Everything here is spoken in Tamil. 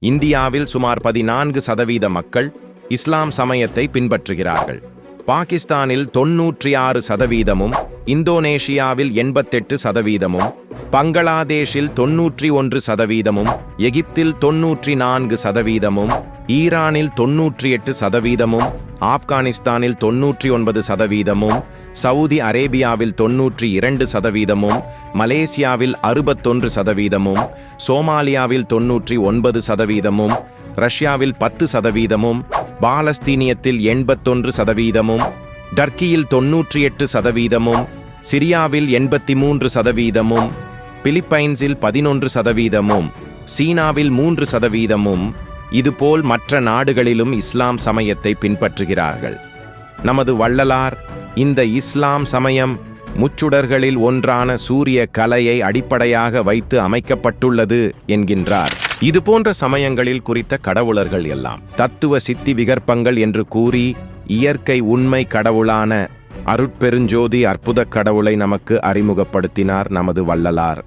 இந்தியாவில் சுமார் 14% மக்கள் இஸ்லாம் சமயத்தை பின்பற்றுகிறார்கள். பாகிஸ்தானில் 96%, இந்தோனேஷியாவில் 88%, பங்களாதேஷில் 91%, எகிப்தில் 94%, ஈரானில் 98%, ஆப்கானிஸ்தானில் 99%, சவுதி அரேபியாவில் 92%, மலேசியாவில் 61%, சோமாலியாவில் 99%, ரஷ்யாவில் 10%, பாலஸ்தீனியத்தில் 81%, டர்க்கியில் 98%, சிரியாவில் 83%, பிலிப்பைன்ஸில் 11%, சீனாவில் 3%, இதுபோல் மற்ற நாடுகளிலும் இஸ்லாம் சமயத்தை பின்பற்றுகிறார்கள். நமது வள்ளலார் இந்த இஸ்லாம் சமயம் முச்சுடர்களில் ஒன்றான சூரிய கலையை அடிப்படையாக வைத்து அமைக்கப்பட்டுள்ளது என்கின்றார். இதுபோன்ற சமயங்களில் குறித்த கடவுளர்கள் எல்லாம் தத்துவ சித்தி விகற்பங்கள் என்று கூறி இயற்கை உண்மை கடவுளான அருட்பெருஞ்சோதி அற்புத கடவுளை நமக்கு அறிமுகப்படுத்தினார் நமது வள்ளலார்.